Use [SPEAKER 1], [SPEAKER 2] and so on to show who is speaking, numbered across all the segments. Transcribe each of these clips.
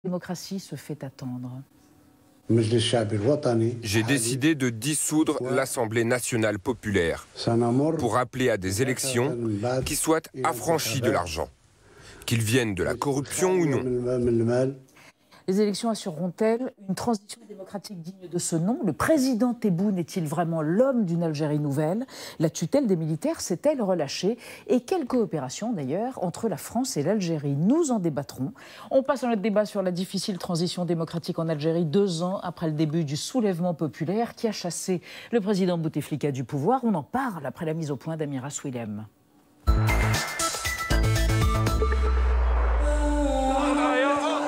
[SPEAKER 1] démocratie se fait attendre.
[SPEAKER 2] J'ai décidé de dissoudre l'Assemblée nationale populaire pour appeler à des élections qui soient affranchies de l'argent, qu'ils viennent de la corruption ou non.
[SPEAKER 1] Les élections assureront-elles une transition démocratique digne de ce nom? Le président Tebboune est-il vraiment l'homme d'une Algérie nouvelle? La tutelle des militaires s'est-elle relâchée? Et quelle coopération d'ailleurs entre la France et l'Algérie? Nous en débattrons. On passe à notre débat sur la difficile transition démocratique en Algérie 2 ans après le début du soulèvement populaire qui a chassé le président Bouteflika du pouvoir. On en parle après la mise au point d'Amira Swilem.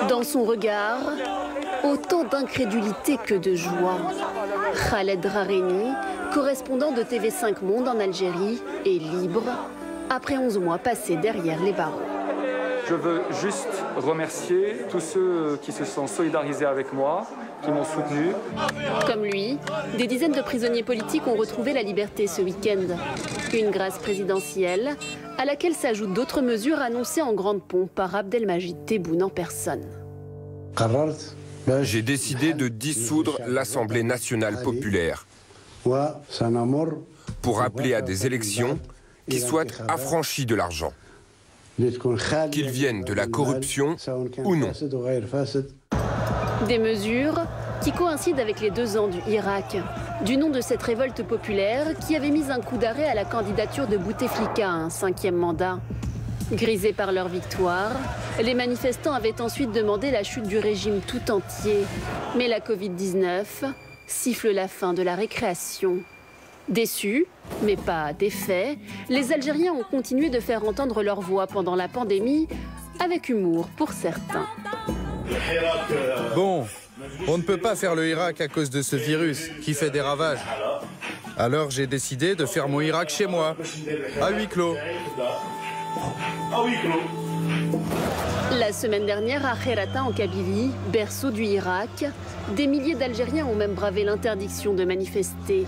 [SPEAKER 3] Dans son regard, autant d'incrédulité que de joie. Khaled Rareni, correspondant de TV5 Monde en Algérie, est libre après 11 mois passés derrière les barreaux.
[SPEAKER 4] Je veux juste remercier tous ceux qui se sont solidarisés avec moi, qui m'ont soutenu.
[SPEAKER 3] Comme lui, des dizaines de prisonniers politiques ont retrouvé la liberté ce week-end. Une grâce présidentielle à laquelle s'ajoutent d'autres mesures annoncées en grande pompe par Abdelmajid Tebboune en personne.
[SPEAKER 2] J'ai décidé de dissoudre l'Assemblée nationale populaire pour appeler à des élections qui soient affranchies de l'argent, qu'ils viennent de la corruption ou non.
[SPEAKER 3] Des mesures qui coïncident avec les 2 ans du Irak, du nom de cette révolte populaire qui avait mis un coup d'arrêt à la candidature de Bouteflika à un 5e mandat. Grisés par leur victoire, les manifestants avaient ensuite demandé la chute du régime tout entier. Mais la Covid-19 siffle la fin de la récréation. Déçus, mais pas défaits, les Algériens ont continué de faire entendre leur voix pendant la pandémie, avec humour pour certains.
[SPEAKER 5] Bon, on ne peut pas faire le Irak à cause de ce virus qui fait des ravages. Alors j'ai décidé de faire mon Irak chez moi, à huis clos.
[SPEAKER 3] La semaine dernière, à Kherata, en Kabylie, berceau du Irak, des milliers d'Algériens ont même bravé l'interdiction de manifester.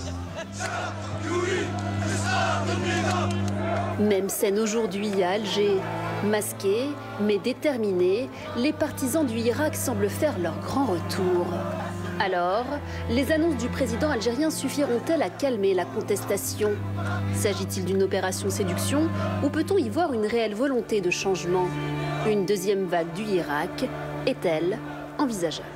[SPEAKER 3] Même scène aujourd'hui à Alger. Masqués, mais déterminés, les partisans du Irak semblent faire leur grand retour. Alors, les annonces du président algérien suffiront-elles à calmer la contestation? S'agit-il d'une opération séduction ou peut-on y voir une réelle volonté de changement? Une deuxième vague du Irak est-elle envisageable?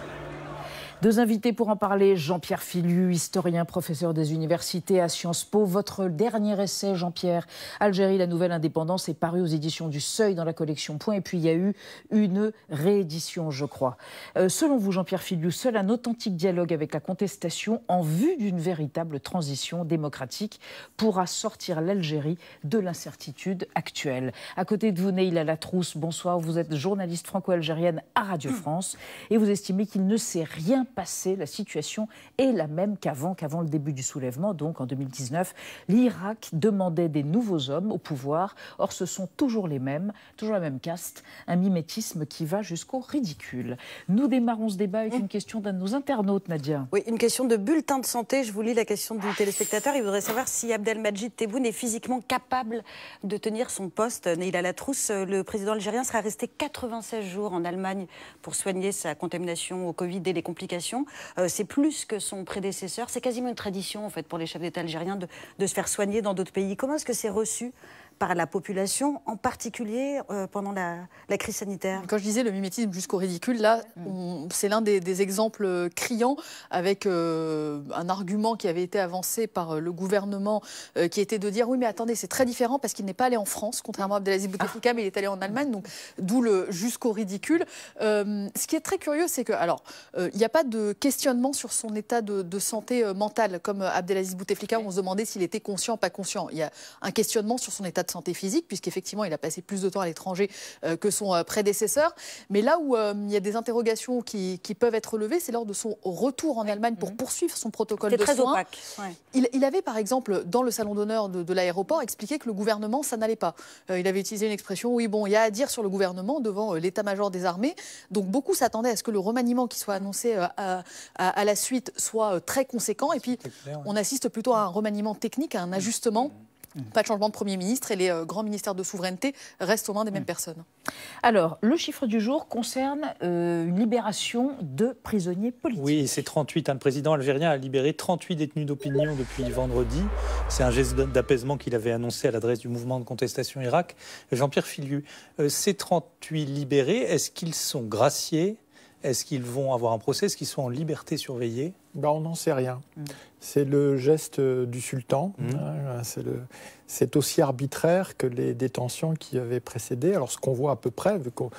[SPEAKER 1] 2 invités pour en parler. Jean-Pierre Filu, historien, professeur des universités à Sciences Po. Votre dernier essai, Jean-Pierre, Algérie, la nouvelle indépendance, est paru aux éditions du Seuil dans la collection Point. Et puis, il y a eu une réédition, je crois. Selon vous, Jean-Pierre Filu, seul un authentique dialogue avec la contestation en vue d'une véritable transition démocratique pourra sortir l'Algérie de l'incertitude actuelle. À côté de vous, Neila Latrousse, bonsoir. Vous êtes journaliste franco-algérienne à Radio France et vous estimez qu'il ne s'est rien passé, la situation est la même qu'avant le début du soulèvement, donc en 2019. L'Irak demandait des nouveaux hommes au pouvoir. Or, ce sont toujours les mêmes, toujours la même caste, un mimétisme qui va jusqu'au ridicule. Nous démarrons ce débat avec une question d'un de nos internautes, Nadia.
[SPEAKER 6] Oui, une question de bulletin de santé. Je vous lis la question du téléspectateur. Il voudrait savoir si Abdelmajid Tebboune est physiquement capable de tenir son poste. Neila Latrousse, le président algérien sera resté 96 jours en Allemagne pour soigner sa contamination au Covid et les complications. C'est plus que son prédécesseur. C'est quasiment une tradition en fait, pour les chefs d'État algériens de se faire soigner dans d'autres pays. Comment est-ce que c'est reçu par la population, en particulier pendant la crise sanitaire?
[SPEAKER 7] Quand je disais le mimétisme jusqu'au ridicule, là, c'est l'un des exemples criants avec un argument qui avait été avancé par le gouvernement qui était de dire oui mais attendez, c'est très différent parce qu'il n'est pas allé en France, contrairement à Abdelaziz Bouteflika, mais il est allé en Allemagne, donc d'où le jusqu'au ridicule. Ce qui est très curieux, c'est que alors il n'y a pas de questionnement sur son état de santé mentale comme Abdelaziz Bouteflika, où on se demandait s'il était conscient ou pas conscient. Il y a un questionnement sur son état de santé physique, puisqu'effectivement, il a passé plus de temps à l'étranger que son prédécesseur. Mais là où il y a des interrogations qui peuvent être levées, c'est lors de son retour en Allemagne pour poursuivre son protocole de
[SPEAKER 6] très
[SPEAKER 7] soins.
[SPEAKER 6] opaque. Ouais.
[SPEAKER 7] Il avait, par exemple, dans le salon d'honneur de l'aéroport, expliqué que le gouvernement, ça n'allait pas. Il avait utilisé une expression, oui, bon, il y a à dire sur le gouvernement devant l'état-major des armées. Donc, beaucoup s'attendaient à ce que le remaniement qui soit annoncé à la suite soit très conséquent. Et puis, on assiste plutôt à un remaniement technique, à un ajustement Pas de changement de Premier ministre et les grands ministères de souveraineté restent aux mains des mêmes personnes.
[SPEAKER 1] Alors, le chiffre du jour concerne une libération de prisonniers politiques.
[SPEAKER 8] Oui, c'est 38. Le président algérien a libéré 38 détenus d'opinion depuis vendredi. C'est un geste d'apaisement qu'il avait annoncé à l'adresse du mouvement de contestation Irak. Jean-Pierre Filiu, ces 38 libérés, est-ce qu'ils sont graciés ? Est-ce qu'ils vont avoir un procès? Est-ce qu'ils sont en liberté surveillée?
[SPEAKER 9] On n'en sait rien. C'est le geste du sultan. C'est aussi arbitraire que les détentions qui avaient précédé. Alors ce qu'on voit à peu près, vu qu'en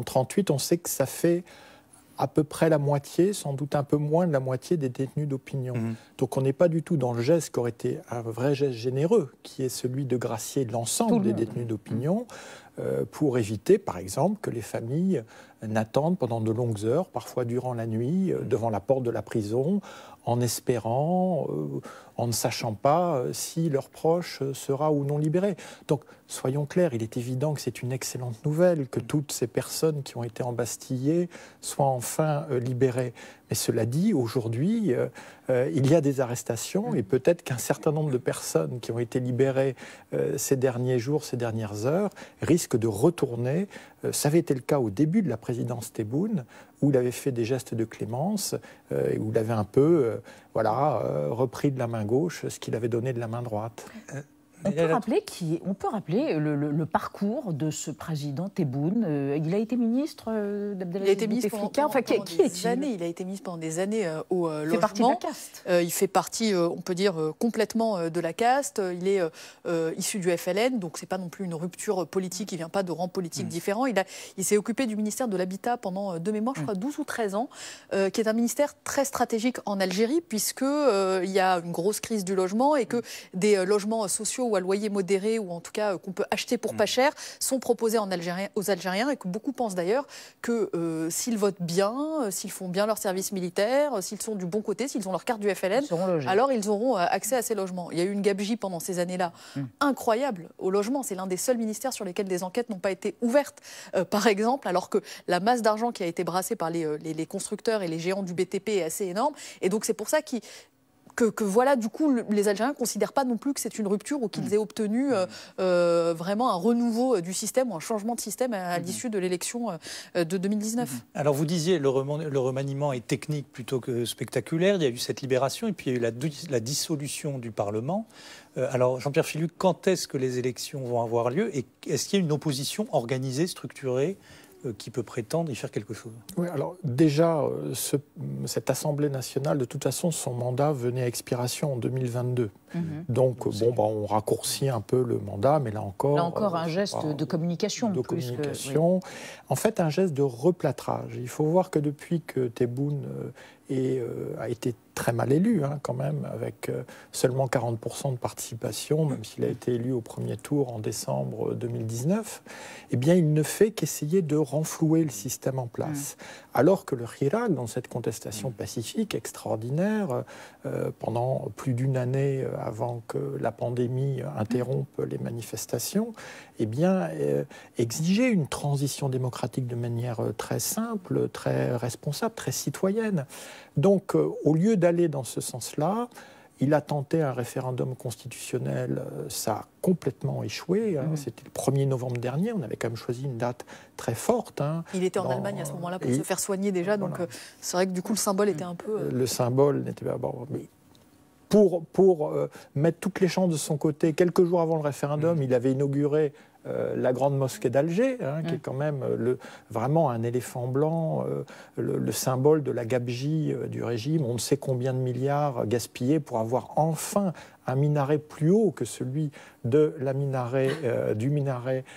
[SPEAKER 9] 38, on sait que ça fait à peu près la moitié, sans doute un peu moins de la moitié des détenus d'opinion. Donc on n'est pas du tout dans le geste qui aurait été un vrai geste généreux, qui est celui de gracier l'ensemble des détenus d'opinion, pour éviter, par exemple, que les familles n'attendent pendant de longues heures, parfois durant la nuit, devant la porte de la prison, en espérant, en ne sachant pas si leur proche sera ou non libéré. Donc, soyons clairs, il est évident que c'est une excellente nouvelle que toutes ces personnes qui ont été embastillées soient enfin libérées. Mais cela dit, aujourd'hui, il y a des arrestations et peut-être qu'un certain nombre de personnes qui ont été libérées ces derniers jours, ces dernières heures, risquent de retourner. Ça avait été le cas au début de la présidence Tebboune, où il avait fait des gestes de clémence, et où il avait un peu repris de la main gauche ce qu'il avait donné de la main droite.
[SPEAKER 1] On peut rappeler le parcours de ce président Tebboune. Il a été ministre d'Abdelaziz Bouteflika. Enfin, qui est-il ?
[SPEAKER 7] Il a été ministre pendant des années au logement.
[SPEAKER 1] Il fait partie de la caste.
[SPEAKER 7] Il fait partie, on peut dire, complètement de la caste. Il est issu du FLN, donc c'est pas non plus une rupture politique. Il vient pas de rangs politiques différents. Il s'est occupé du ministère de l'Habitat pendant, de mémoire, je crois, 12 ou 13 ans, qui est un ministère très stratégique en Algérie, puisque il y a une grosse crise du logement et que des logements sociaux ou à loyer modéré, ou en tout cas qu'on peut acheter pour pas cher, sont proposés aux Algériens, et que beaucoup pensent d'ailleurs que s'ils votent bien, s'ils font bien leur service militaire, s'ils sont du bon côté, s'ils ont leur carte du FLN, alors ils auront accès à ces logements. Il y a eu une gabegie pendant ces années-là incroyable au logement. C'est l'un des seuls ministères sur lesquels des enquêtes n'ont pas été ouvertes, par exemple, alors que la masse d'argent qui a été brassée par les constructeurs et les géants du BTP est assez énorme. Et donc c'est pour ça que voilà, du coup, les Algériens ne considèrent pas non plus que c'est une rupture ou qu'ils aient obtenu vraiment un renouveau du système ou un changement de système à l'issue de l'élection de 2019.
[SPEAKER 8] Alors vous disiez, le remaniement est technique plutôt que spectaculaire. Il y a eu cette libération et puis il y a eu la dissolution du Parlement. Alors Jean-Pierre Filiu, quand est-ce que les élections vont avoir lieu et est-ce qu'il y a une opposition organisée, structurée qui peut prétendre y faire quelque chose?
[SPEAKER 9] Oui, alors déjà, cette Assemblée nationale, de toute façon, son mandat venait à expiration en 2022. Donc, on raccourcit un peu le mandat, mais là encore
[SPEAKER 1] un geste de communication.
[SPEAKER 9] En fait, un geste de replâtrage. Il faut voir que depuis que Tebboune a été très mal élu, quand même, avec seulement 40% de participation, même s'il a été élu au premier tour en décembre 2019, eh bien, il ne fait qu'essayer de renflouer le système en place. Alors que le Hirak, dans cette contestation pacifique extraordinaire, pendant plus d'une année avant que la pandémie interrompe les manifestations, eh bien, exigeait une transition démocratique de manière très simple, très responsable, très citoyenne. Donc, au lieu d'aller dans ce sens-là, il a tenté un référendum constitutionnel, ça a complètement échoué. C'était le 1er novembre dernier, on avait quand même choisi une date très forte.
[SPEAKER 7] Il était en Allemagne à ce moment-là pour se faire soigner déjà, donc c'est vrai que du coup le symbole était un peu...
[SPEAKER 9] Le symbole n'était pas... mais pour mettre toutes les chances de son côté, quelques jours avant le référendum, il avait inauguré la grande mosquée d'Alger, qui est quand même vraiment un éléphant blanc, le symbole de la gabegie du régime. On ne sait combien de milliards gaspillés pour avoir enfin un minaret plus haut que celui du minaret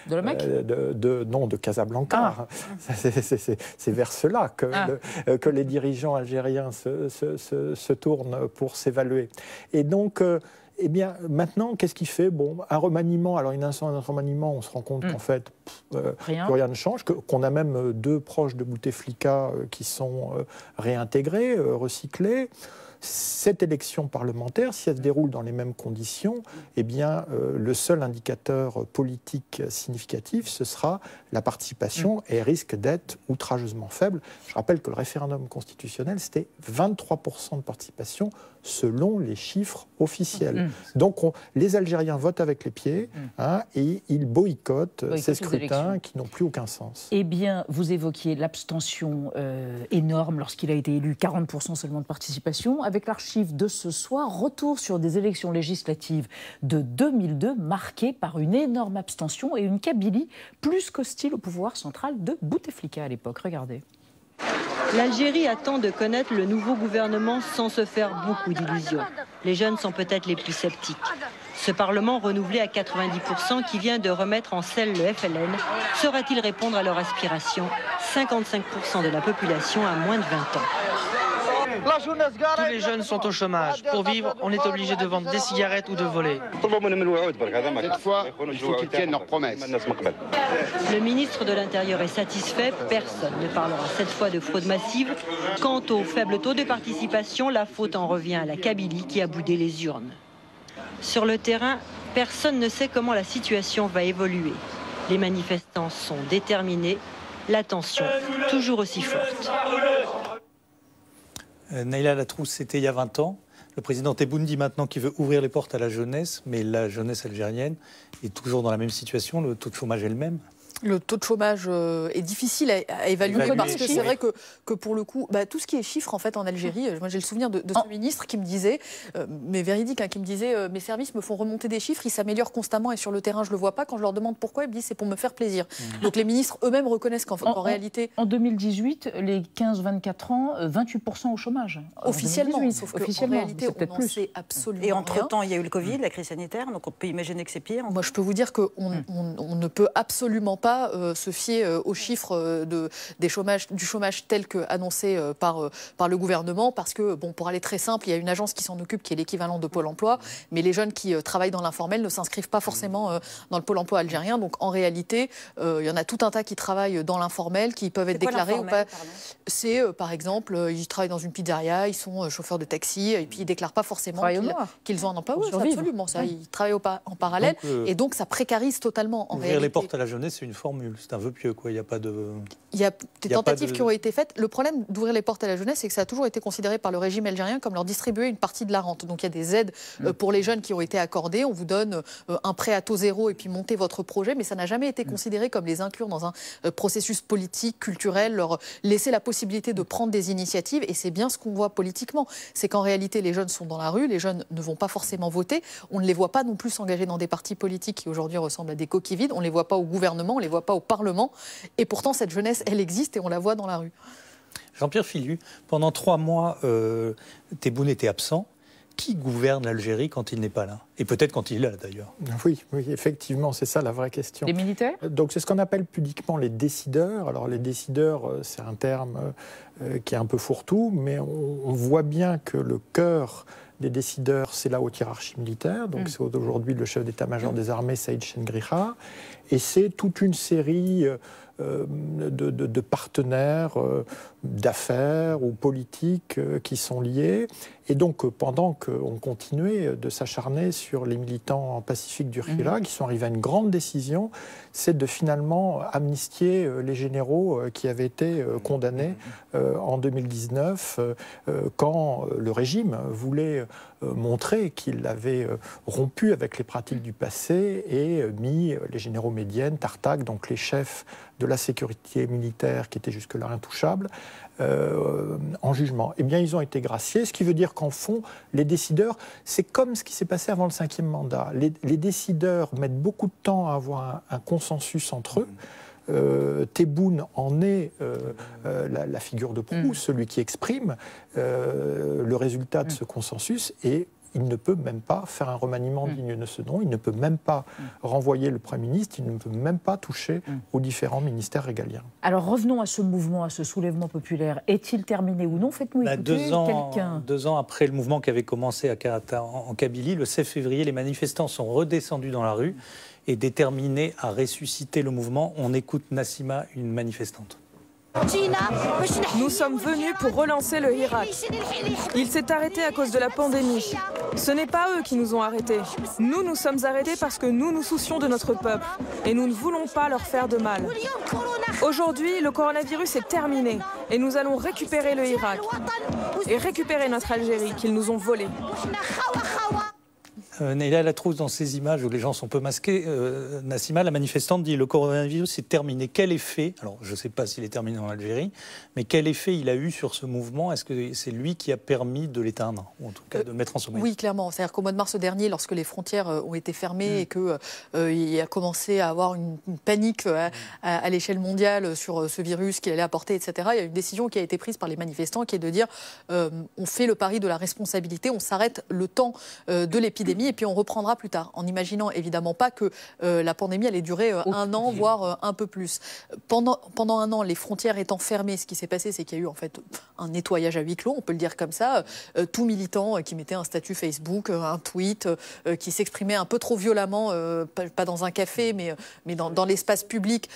[SPEAKER 1] de la Mecque,
[SPEAKER 9] de Casablanca. C'est vers cela que les dirigeants algériens se tournent pour s'évaluer. Et donc, eh bien, maintenant, qu'est-ce qu'il fait ? Un remaniement, alors une instance de remaniement, on se rend compte qu'en fait, rien ne change, qu'on a même 2 proches de Bouteflika qui sont réintégrés, recyclés. Cette élection parlementaire, si elle se déroule dans les mêmes conditions, eh bien, le seul indicateur politique significatif, ce sera la participation, et elle risque d'être outrageusement faible. Je rappelle que le référendum constitutionnel, c'était 23% de participation selon les chiffres officiels. Donc, les Algériens votent avec les pieds et ils boycottent ces scrutins qui n'ont plus aucun sens.
[SPEAKER 1] Eh bien, vous évoquiez l'abstention énorme lorsqu'il a été élu, 40% seulement de participation. Avec l'archive de ce soir, retour sur des élections législatives de 2002 marquées par une énorme abstention et une Kabylie plus qu'hostile au pouvoir central de Bouteflika à l'époque. Regardez.
[SPEAKER 10] L'Algérie attend de connaître le nouveau gouvernement sans se faire beaucoup d'illusions. Les jeunes sont peut-être les plus sceptiques. Ce Parlement renouvelé à 90% qui vient de remettre en selle le FLN, saura-t-il répondre à leur aspiration? 55% de la population a moins de 20 ans.
[SPEAKER 11] Tous les jeunes sont au chômage. Pour vivre, on est obligé de vendre des cigarettes ou de voler.
[SPEAKER 12] Cette fois, il faut qu'ils tiennent leurs promesses.
[SPEAKER 10] Le ministre de l'Intérieur est satisfait. Personne ne parlera cette fois de fraude massive. Quant au faible taux de participation, la faute en revient à la Kabylie qui a boudé les urnes. Sur le terrain, personne ne sait comment la situation va évoluer. Les manifestants sont déterminés. La tension, toujours aussi forte.
[SPEAKER 8] Naïla Latrousse, c'était il y a 20 ans. Le président Tebboune dit maintenant qu'il veut ouvrir les portes à la jeunesse, mais la jeunesse algérienne est toujours dans la même situation, le taux de chômage est le même.
[SPEAKER 7] Le taux de chômage est difficile à évaluer parce que c'est vrai que pour le coup, tout ce qui est chiffres en fait en Algérie, moi j'ai le souvenir de ce ministre qui me disait, mais véridique, qui me disait mes services me font remonter des chiffres, ils s'améliorent constamment et sur le terrain je le vois pas. Quand je leur demande pourquoi, ils me disent c'est pour me faire plaisir. Donc les ministres eux-mêmes reconnaissent qu'en réalité...
[SPEAKER 1] En 2018, les 15-24 ans, 28% au chômage.
[SPEAKER 7] Officiellement, sauf qu'en réalité on n'en sait absolument rien.
[SPEAKER 6] Et entre-temps, il y a eu le Covid, la crise sanitaire, donc on peut imaginer que c'est pire.
[SPEAKER 7] Moi je peux vous dire qu'on ne peut absolument pas se fier aux chiffres du chômage tel qu'annoncé par le gouvernement, parce que, pour aller très simple, il y a une agence qui s'en occupe, qui est l'équivalent de Pôle emploi, mais les jeunes qui travaillent dans l'informel ne s'inscrivent pas forcément dans le Pôle emploi algérien. Donc en réalité, il y en a tout un tas qui travaillent dans l'informel, qui peuvent être déclarés ou pas. C'est, par exemple, ils travaillent dans une pizzeria, ils sont chauffeurs de taxi, et puis ils ne déclarent pas forcément qu'ils ont un emploi. Oui, absolument, ça, ils travaillent en parallèle, et donc ça précarise totalement.
[SPEAKER 8] Ouvrir les portes à la jeunesse, c'est une formule. C'est un vœu pieux, quoi. Il n'y a pas de...
[SPEAKER 7] Il y a des tentatives qui ont été faites. Le problème d'ouvrir les portes à la jeunesse, c'est que ça a toujours été considéré par le régime algérien comme leur distribuer une partie de la rente. Donc il y a des aides pour les jeunes qui ont été accordées. On vous donne un prêt à taux zéro et puis montez votre projet. Mais ça n'a jamais été considéré comme les inclure dans un processus politique, culturel, leur laisser la possibilité de prendre des initiatives. Et c'est bien ce qu'on voit politiquement. C'est qu'en réalité, les jeunes sont dans la rue, les jeunes ne vont pas forcément voter. On ne les voit pas non plus s'engager dans des partis politiques qui aujourd'hui ressemblent à des coquilles vides. On ne les voit pas au gouvernement, on ne les voit pas au Parlement. Et pourtant, cette jeunesse, elle existe et on la voit dans la rue.
[SPEAKER 8] Jean-Pierre Filiu, pendant 3 mois, Tebboune était absent. Qui gouverne l'Algérie quand il n'est pas là? Et peut-être quand il est là, d'ailleurs.
[SPEAKER 9] Oui, effectivement, c'est ça la vraie question.
[SPEAKER 1] Les militaires?
[SPEAKER 9] Donc c'est ce qu'on appelle pudiquement les décideurs. Alors les décideurs, c'est un terme qui est un peu fourre-tout, mais on voit bien que le cœur des décideurs, c'est la haute hiérarchie militaire. Donc c'est aujourd'hui le chef d'état-major des armées, Saïd Chengriha. Et c'est toute une série de partenaires d'affaires ou politiques qui sont liés. Et donc, pendant qu'on continuait de s'acharner sur les militants pacifiques du Hirak, qui sont arrivés à une grande décision, c'est de finalement amnistier les généraux qui avaient été condamnés en 2019, quand le régime voulait montrer qu'il avait rompu avec les pratiques du passé et mis les généraux Médienne, Tartak, donc les chefs de la sécurité militaire qui étaient jusque-là intouchables, en jugement. Eh bien, ils ont été graciés, ce qui veut dire qu'en fond, les décideurs, c'est comme ce qui s'est passé avant le 5e mandat. Les décideurs mettent beaucoup de temps à avoir un consensus entre eux. Tebboune en est la figure de proue, celui qui exprime le résultat de ce consensus, et il ne peut même pas faire un remaniement digne de ce nom, il ne peut même pas renvoyer le Premier ministre, il ne peut même pas toucher aux différents ministères régaliens.
[SPEAKER 1] Alors revenons à ce mouvement, à ce soulèvement populaire. Est-il terminé ou non? Faites-nous écouter quelqu'un.
[SPEAKER 8] 2 ans après le mouvement qui avait commencé en Kabylie, le 16 février, les manifestants sont redescendus dans la rue et déterminés à ressusciter le mouvement. On écoute Nassima, une manifestante.
[SPEAKER 13] Nous sommes venus pour relancer le Hirak. Il s'est arrêté à cause de la pandémie. Ce n'est pas eux qui nous ont arrêtés. Nous sommes arrêtés parce que nous nous soucions de notre peuple et nous ne voulons pas leur faire de mal. Aujourd'hui, le coronavirus est terminé et nous allons récupérer le Hirak et récupérer notre Algérie qu'ils nous ont volée.
[SPEAKER 8] Neila Latrousse, dans ces images où les gens sont peu masqués, Nassima, la manifestante, dit le coronavirus est terminé. Quel effet, alors je ne sais pas s'il est terminé en Algérie, mais quel effet il a eu sur ce mouvement? Est-ce que c'est lui qui a permis de l'éteindre, ou en tout cas de mettre en sommeil?
[SPEAKER 7] Oui, clairement. C'est-à-dire qu'au mois de mars dernier, lorsque les frontières ont été fermées et qu'il a commencé à avoir une panique à l'échelle mondiale sur ce virus qu'il allait apporter, etc., il y a une décision qui a été prise par les manifestants qui est de dire on fait le pari de la responsabilité, on s'arrête le temps de l'épidémie et puis on reprendra plus tard, en imaginant évidemment pas que la pandémie allait durer 1 an, voire un peu plus. Pendant 1 an, les frontières étant fermées, ce qui s'est passé, c'est qu'il y a eu en fait un nettoyage à huis clos, on peut le dire comme ça. Tout militant qui mettait un statut Facebook, un tweet, qui s'exprimait un peu trop violemment, pas dans un café, mais dans l'espace public,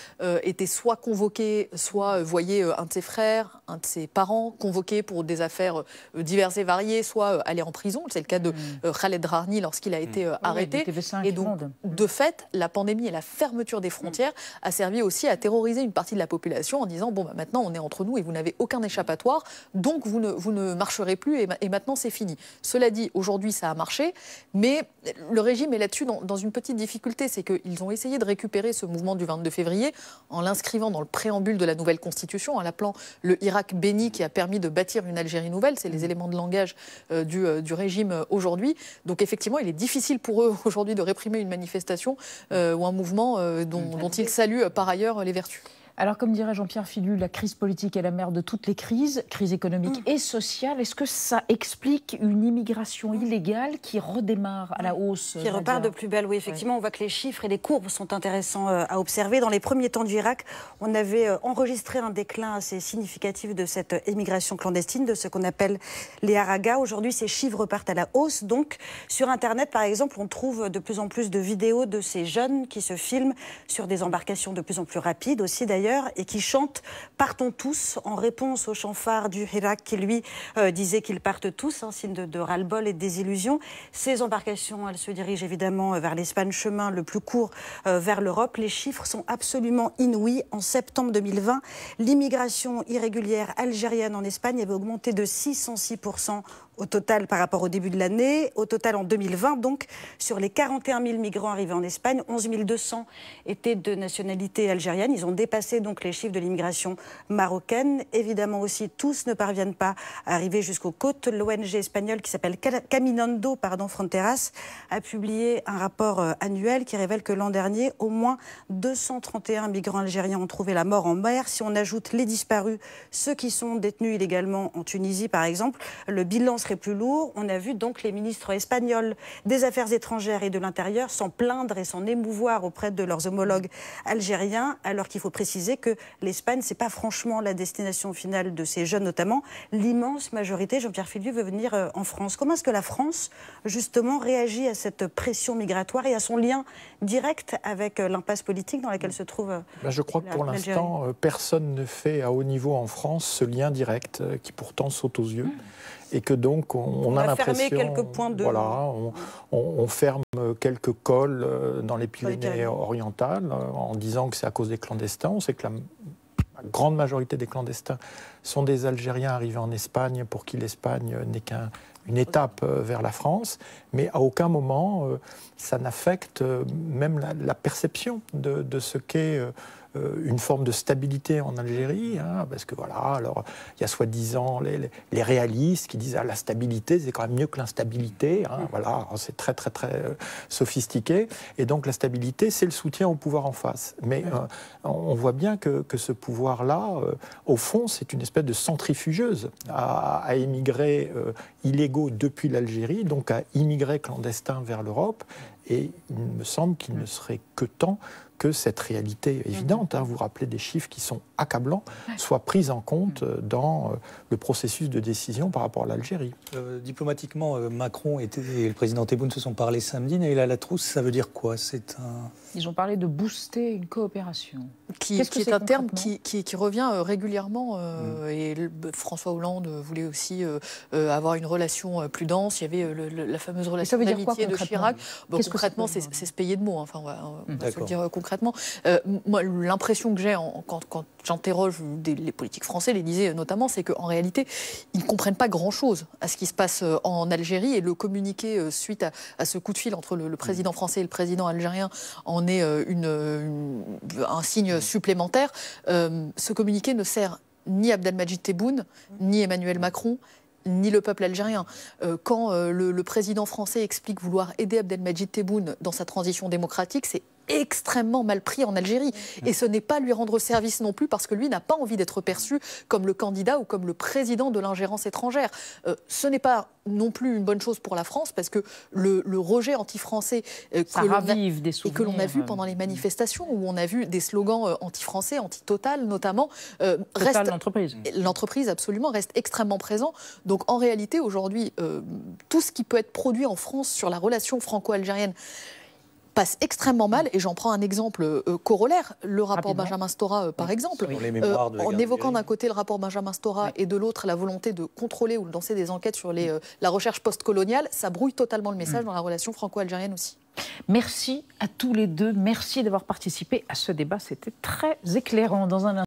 [SPEAKER 7] était soit convoqué, soit voyait un de ses frères, un de ses parents convoqué pour des affaires diverses et variées, soit aller en prison. C'est le cas de Khaled Rarni lorsqu'il a été arrêté. Et donc, de fait, la pandémie et la fermeture des frontières a servi aussi à terroriser une partie de la population en disant bon, maintenant on est entre nous et vous n'avez aucun échappatoire, donc vous ne marcherez plus et maintenant c'est fini. Cela dit, aujourd'hui ça a marché, mais le régime est là-dessus dans une petite difficulté, c'est qu'ils ont essayé de récupérer ce mouvement du 22 février en l'inscrivant dans le préambule de la nouvelle constitution, en l'appelant le Hirak béni qui a permis de bâtir une Algérie nouvelle. C'est les éléments de langage du régime aujourd'hui. Donc effectivement, il est difficile pour eux aujourd'hui de réprimer une manifestation ou un mouvement dont ils saluent par ailleurs les vertus.
[SPEAKER 1] Alors, comme dirait Jean-Pierre Filu, la crise politique est la mère de toutes les crises, crise économique et sociale. Est-ce que ça explique une immigration illégale qui redémarre à la hausse?
[SPEAKER 6] Qui repart de plus belle, oui. Effectivement, on voit que les chiffres et les courbes sont intéressants à observer. Dans les premiers temps du Irak, on avait enregistré un déclin assez significatif de cette immigration clandestine, de ce qu'on appelle les haragas. Aujourd'hui, ces chiffres repartent à la hausse. Donc, sur Internet, par exemple, on trouve de plus en plus de vidéos de ces jeunes qui se filment sur des embarcations de plus en plus rapides aussi, d'ailleurs, et qui chantent « Partons tous » en réponse au chant phare du Hirak qui, lui, disait qu'ils partent tous, un signe de ras-le-bol et de désillusion. Ces embarcations, elles se dirigent évidemment vers l'Espagne, chemin le plus court vers l'Europe. Les chiffres sont absolument inouïs. En septembre 2020, l'immigration irrégulière algérienne en Espagne avait augmenté de 606% au total par rapport au début de l'année. Au total, en 2020, donc, sur les 41 000 migrants arrivés en Espagne, 11 200 étaient de nationalité algérienne. Ils ont dépassé donc les chiffres de l'immigration marocaine. Évidemment aussi, tous ne parviennent pas à arriver jusqu'aux côtes. L'ONG espagnole qui s'appelle Caminando Fronteras a publié un rapport annuel qui révèle que l'an dernier, au moins 231 migrants algériens ont trouvé la mort en mer. Si on ajoute les disparus, ceux qui sont détenus illégalement en Tunisie, par exemple, le bilan serait plus lourd. On a vu donc les ministres espagnols des Affaires étrangères et de l'Intérieur s'en plaindre et s'en émouvoir auprès de leurs homologues algériens, alors qu'il faut préciser que l'Espagne, c'est pas franchement la destination finale de ces jeunes, notamment. L'immense majorité, Jean-Pierre Filu, veut venir en France. Comment est-ce que la France, justement, réagit à cette pression migratoire et à son lien direct avec l'impasse politique dans laquelle se trouve
[SPEAKER 9] je crois que pour l'instant, personne ne fait à haut niveau en France ce lien direct qui pourtant saute aux yeux. Et que donc on a l'impression,
[SPEAKER 6] fermer quelques points de...
[SPEAKER 9] voilà, on ferme quelques cols dans les Pyrénées orientales en disant que c'est à cause des clandestins. On sait que la grande majorité des clandestins sont des Algériens arrivés en Espagne pour qui l'Espagne n'est qu'une étape vers la France, mais à aucun moment ça n'affecte même la perception de ce qu'est une forme de stabilité en Algérie, parce que voilà, alors il y a soi-disant les réalistes qui disent la stabilité c'est quand même mieux que l'instabilité, voilà, c'est très très très sophistiqué, et donc la stabilité c'est le soutien au pouvoir en face. Mais on voit bien que ce pouvoir-là, au fond, c'est une espèce de centrifugeuse à émigrer illégaux depuis l'Algérie, donc à immigrer clandestins vers l'Europe. Et il me semble qu'il ne serait que temps que cette réalité évidente, vous vous rappelez des chiffres qui sont accablants, soit prise en compte dans le processus de décision par rapport à l'Algérie.
[SPEAKER 8] Diplomatiquement, Macron et le président Tebboune se sont parlé samedi. Naïla Latrousse, ça veut dire quoi?
[SPEAKER 1] Ils ont parlé de booster une coopération.
[SPEAKER 7] Qui est un terme qui revient régulièrement. Et François Hollande voulait aussi avoir une relation plus dense. Il y avait la fameuse relation d'amitié de Chirac. Bon, concrètement, c'est se payer de mots. Enfin, on va se le dire concrètement. Moi, l'impression que j'ai quand j'interroge les politiques français, l'Élysée notamment, c'est qu'en réalité, ils ne comprennent pas grand-chose à ce qui se passe en Algérie. Et le communiqué suite à ce coup de fil entre le président français et le président algérien en est un signe supplémentaire. Ce communiqué ne sert ni Abdelmadjid Tebboune, ni Emmanuel Macron, ni le peuple algérien. Quand le président français explique vouloir aider Abdelmadjid Tebboune dans sa transition démocratique, c'est extrêmement mal pris en Algérie. Et ce n'est pas lui rendre service non plus parce que lui n'a pas envie d'être perçu comme le candidat ou comme le président de l'ingérence étrangère. Ce n'est pas non plus une bonne chose pour la France parce que le rejet anti-français que l'on a vu pendant les manifestations où on a vu des slogans anti-français, anti-Total notamment, l'entreprise absolument reste extrêmement présent. Donc en réalité aujourd'hui tout ce qui peut être produit en France sur la relation franco-algérienne passe extrêmement mal, et j'en prends un exemple corollaire, le rapport Benjamin Stora par exemple, en évoquant d'un côté le rapport Benjamin Stora et de l'autre la volonté de contrôler ou de lancer des enquêtes sur la recherche post-coloniale, ça brouille totalement le message dans la relation franco-algérienne aussi.
[SPEAKER 1] Merci à tous les deux, merci d'avoir participé à ce débat, c'était très éclairant. Dans un